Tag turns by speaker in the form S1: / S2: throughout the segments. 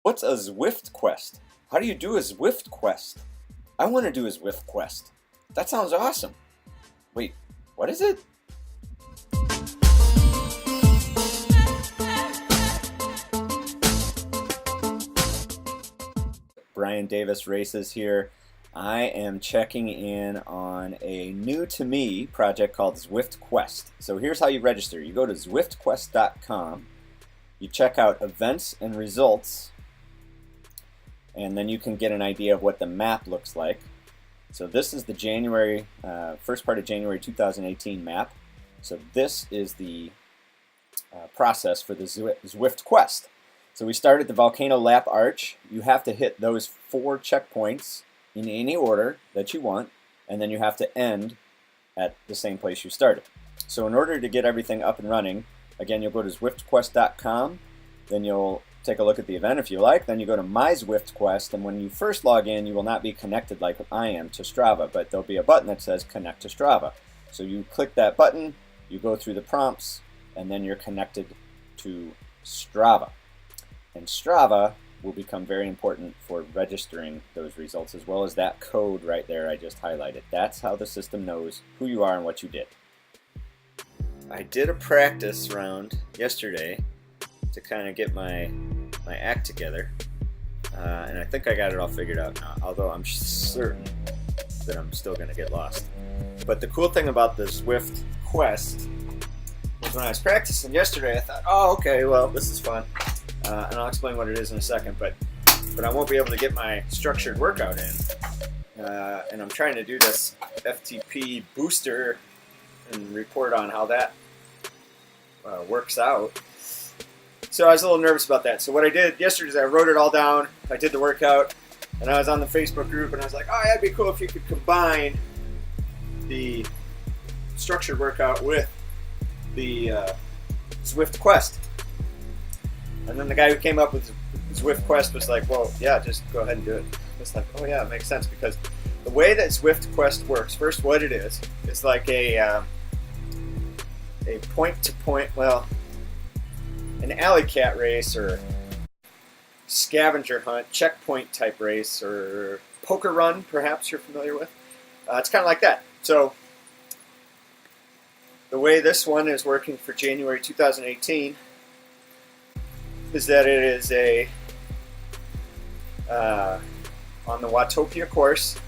S1: What's a Zwiftquest? How do you do a Zwiftquest? I want to do a Zwiftquest. That sounds awesome. Wait, what is it? Brian Davis Races here. I am checking in on a new to me project called Zwiftquest. So here's how you register. You go to Zwiftquest.com, you check out events and results, and then you can get an idea of what the map looks like. So this is the first part of January 2018 map. So this is the process for the Zwiftquest. So we start at the Volcano Lap Arch. You have to hit those 4 checkpoints in any order that you want, and then you have to end at the same place you started. So in order to get everything up and running, again, you'll go to Zwiftquest.com, then you'll take a look at the event if you like, then you go to My Zwiftquest, and when you first log in, you will not be connected like I am to Strava, but there'll be a button that says Connect to Strava. So you click that button, you go through the prompts, and then you're connected to Strava. And Strava will become very important for registering those results, as well as that code right there I just highlighted. That's how the system knows who you are and what you did. I did a practice round yesterday to kind of get my act together, and I think I got it all figured out now, although I'm certain that I'm still going to get lost. But the cool thing about the Zwiftquest was when I was practicing yesterday, I thought, oh, okay, well, this is fun. And I'll explain what it is in a second, but I won't be able to get my structured workout in. And I'm trying to do this FTP booster and report on how that works out. So I was a little nervous about that. So what I did yesterday is I wrote it all down. I did the workout, and I was on the Facebook group, and I was like, oh, yeah, it'd be cool if you could combine the structured workout with the Zwiftquest. And then the guy who came up with Zwiftquest was like, well, yeah, just go ahead and do it. It's like, oh yeah, it makes sense, because the way that Zwiftquest works, first what it is, it's like a point-to-point, well, an alley cat race or scavenger hunt, checkpoint type race, or poker run, perhaps you're familiar with. It's kind of like that. So the way this one is working for January 2018 is that it is on the Watopia course,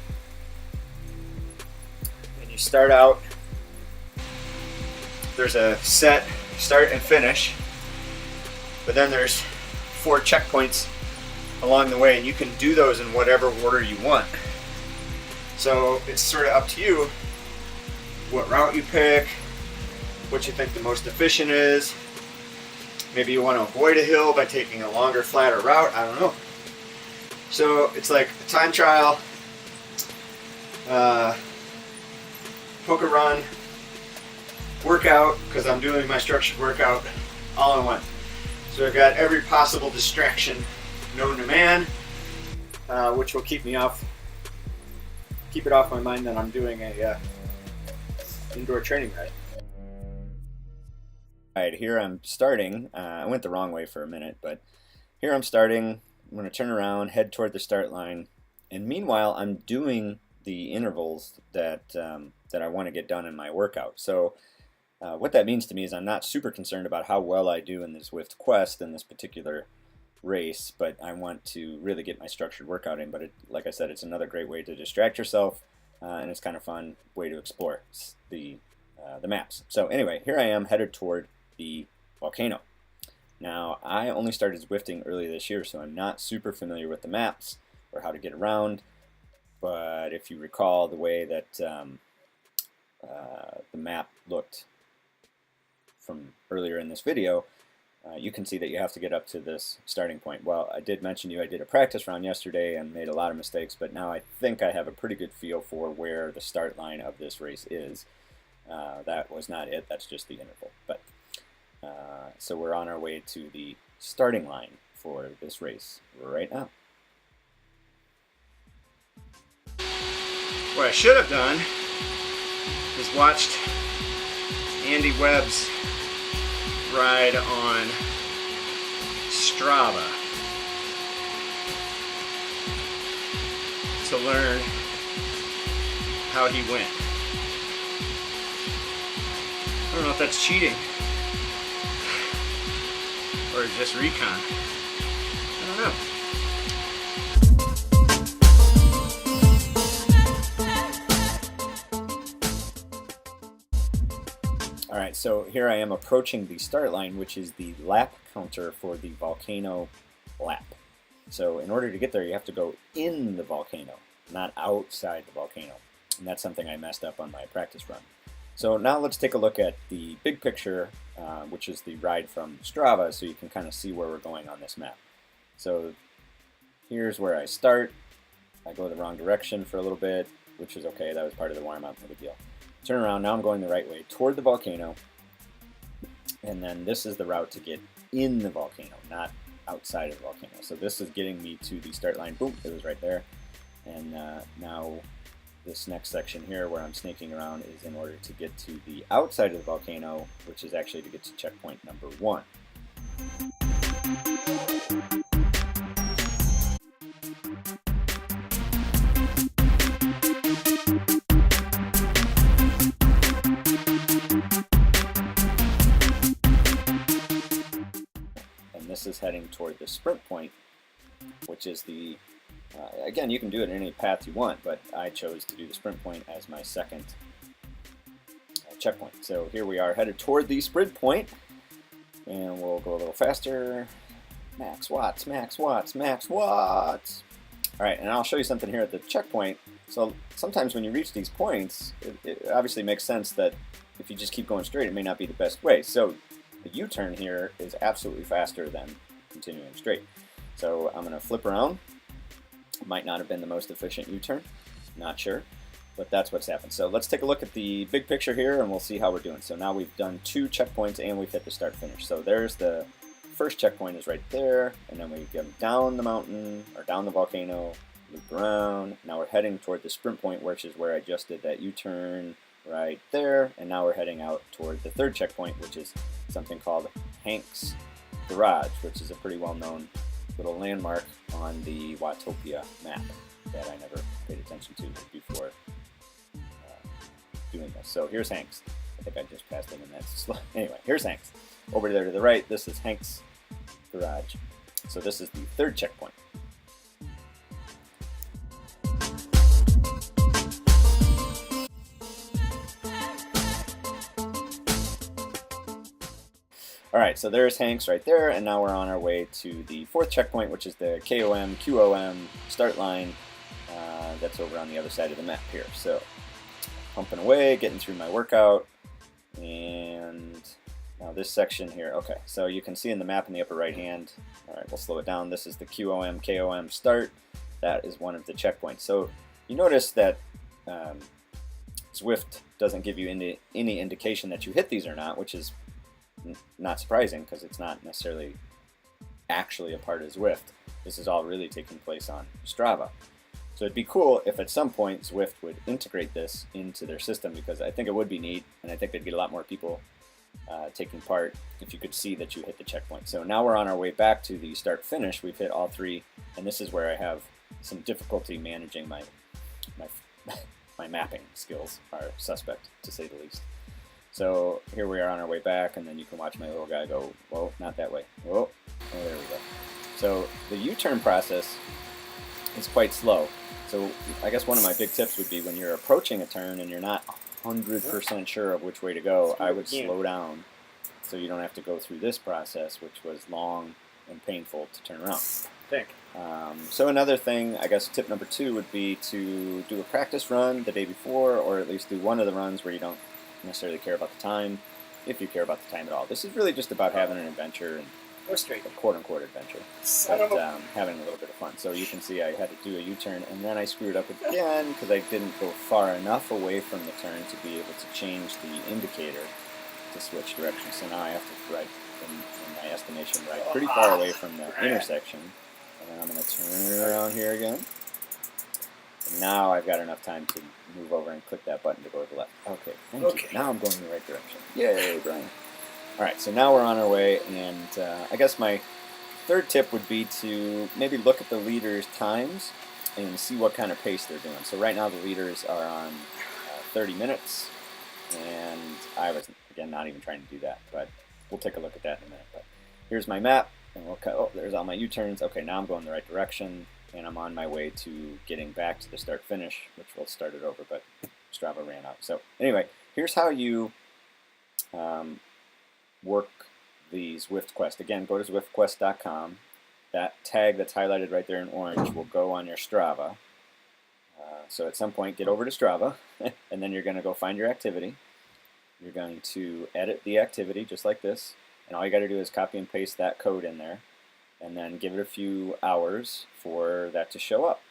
S1: and you start out, there's a set start and finish, but then there's 4 checkpoints along the way, and you can do those in whatever order you want. So it's sort of up to you what route you pick, what you think the most efficient is. Maybe you want to avoid a hill by taking a longer, flatter route. I don't know. So it's like a time trial, poker run, workout, because I'm doing my structured workout all in one. So I've got every possible distraction known to man, which will keep it off my mind that I'm doing a indoor training ride. Alright, here I'm starting. I went the wrong way for a minute, but here I'm starting. I'm going to turn around, head toward the start line, and meanwhile I'm doing the intervals that I want to get done in my workout. So what that means to me is I'm not super concerned about how well I do in the Zwiftquest in this particular race, but I want to really get my structured workout in. But like I said, it's another great way to distract yourself, and it's kind of fun way to explore the maps. So anyway, here I am headed toward the volcano. Now, I only started Zwifting earlier this year, so I'm not super familiar with the maps or how to get around, but if you recall the way that the map looked from earlier in this video, you can see that you have to get up to this starting point. Well, I did mention to you I did a practice round yesterday and made a lot of mistakes, but now I think I have a pretty good feel for where the start line of this race is. That was not it, that's just the interval. But so we're on our way to the starting line for this race right now. What I should have done is watched Andy Webb's ride on Strava. to learn how he went. I don't know if that's cheating or just recon. I don't know. Alright, so here I am approaching the start line, which is the lap counter for the volcano lap. So in order to get there, you have to go in the volcano, not outside the volcano. And that's something I messed up on my practice run. So now let's take a look at the big picture, which is the ride from Strava, so you can kind of see where we're going on this map. So here's where I start. I go the wrong direction for a little bit, which is okay. That was part of the warm-up, no big deal. Turn around, now I'm going the right way toward the volcano, and then this is the route to get in the volcano, not outside of the volcano. So this is getting me to the start line. Boom, it was right there. And now this next section here where I'm snaking around is in order to get to the outside of the volcano, which is actually to get to checkpoint number 1. This is heading toward the sprint point, which is the, again, you can do it in any path you want, but I chose to do the sprint point as my second checkpoint. So here we are headed toward the sprint point, and we'll go a little faster. Max watts, max watts, max watts. All right, and I'll show you something here at the checkpoint. So sometimes when you reach these points, it obviously makes sense that if you just keep going straight, it may not be the best way. So the U-turn here is absolutely faster than continuing straight. So I'm going to flip around. Might not have been the most efficient U-turn, not sure, but that's what's happened. So let's take a look at the big picture here and we'll see how we're doing. So now we've done 2 checkpoints and we've hit the start finish. So there's the first checkpoint is right there, and then we go down the mountain or down the volcano, loop around. Now we're heading toward the sprint point, which is where I just did that U-turn right there, and now we're heading out toward the third checkpoint, which is something called Hank's Garage, which is a pretty well-known little landmark on the Watopia map that I never paid attention to before doing this. So here's Hank's. I think I just passed him, and that's slow. Anyway, here's Hank's. Over there to the right, this is Hank's Garage. So this is the third checkpoint. Alright, so there's Hank's right there, and now we're on our way to the fourth checkpoint, which is the KOM, QOM start line. That's over on the other side of the map here. So, pumping away, getting through my workout, and now this section here. Okay, so you can see in the map in the upper right hand. Alright, we'll slow it down. This is the QOM, KOM start. That is one of the checkpoints. So, you notice that Zwift doesn't give you any indication that you hit these or not, which is not surprising because it's not necessarily actually a part of Zwift. This is all really taking place on Strava. So it'd be cool if at some point Zwift would integrate this into their system, because I think it would be neat, and I think they'd get a lot more people taking part if you could see that you hit the checkpoint. So now we're on our way back to the start finish. We've hit all 3, and this is where I have some difficulty managing my mapping skills are suspect, to say the least. So here we are on our way back, and then you can watch my little guy go, whoa, not that way. Whoa, oh, there we go. So the U-turn process is quite slow. So I guess one of my big tips would be when you're approaching a turn and you're not 100% sure of which way to go, I would slow down so you don't have to go through this process, which was long and painful to turn around. So another thing, I guess tip number 2 would be to do a practice run the day before, or at least do one of the runs where you don't necessarily care about the time, if you care about the time at all. This is really just about having an adventure, and a quote-unquote adventure, but having a little bit of fun. So you can see I had to do a U-turn, and then I screwed up again because I didn't go far enough away from the turn to be able to change the indicator to switch directions. So now I have to ride, in my estimation, ride pretty far away from the intersection. And then I'm going to turn around here again. And now I've got enough time to move over and click that button to go to the left. Okay, thank you. Now I'm going in the right direction. Yay, Brian. Alright, so now we're on our way, and I guess my third tip would be to maybe look at the leaders' times and see what kind of pace they're doing. So right now the leaders are on 30 minutes, and I was, again, not even trying to do that, but we'll take a look at that in a minute. But here's my map, and we'll cut, oh, there's all my U-turns. Okay, now I'm going the right direction, and I'm on my way to getting back to the start-finish, which we'll start it over, but Strava ran out. So anyway, here's how you work the Zwiftquest. Again, go to Zwiftquest.com. That tag that's highlighted right there in orange will go on your Strava. So at some point, get over to Strava, and then you're going to go find your activity. You're going to edit the activity just like this, and all you got to do is copy and paste that code in there, and then give it a few hours for that to show up.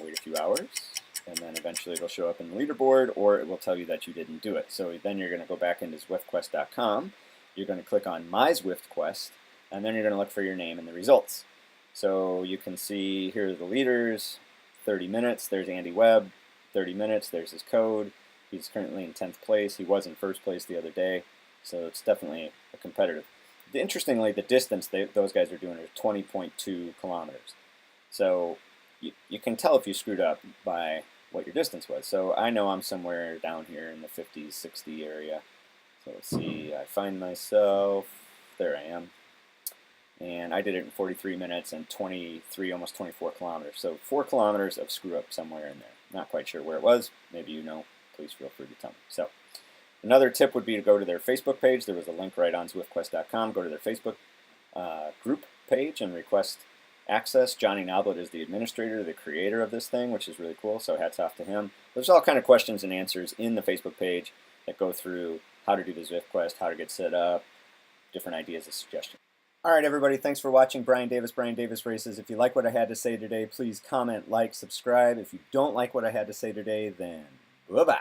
S1: Wait a few hours, and then eventually it'll show up in the leaderboard, or it will tell you that you didn't do it. So then you're going to go back into Zwiftquest.com. You're going to click on My Zwiftquest, and then you're going to look for your name in the results. So you can see here are the leaders, 30 minutes, there's Andy Webb, 30 minutes, there's his code. He's currently in 10th place. He was in first place the other day, so it's definitely a competitive. Interestingly, the distance those guys are doing is 20.2 kilometers. So you can tell if you screwed up by what your distance was. So I know I'm somewhere down here in the 50, 60 area. So let's see, I find myself, there I am. And I did it in 43 minutes and 23, almost 24 kilometers. So 4 kilometers of screw up somewhere in there. Not quite sure where it was. Maybe you know. Please feel free to tell me. So another tip would be to go to their Facebook page. There was a link right on Zwiftquest.com. Go to their Facebook group page and request access. Johnny Noblet is the administrator, the creator of this thing, which is really cool. So hats off to him. There's all kind of questions and answers in the Facebook page that go through how to do the Zwiftquest, how to get set up, different ideas and suggestions. All right, everybody, thanks for watching Brian Davis Races. If you like what I had to say today, please comment, like, subscribe. If you don't like what I had to say today, then bye-bye.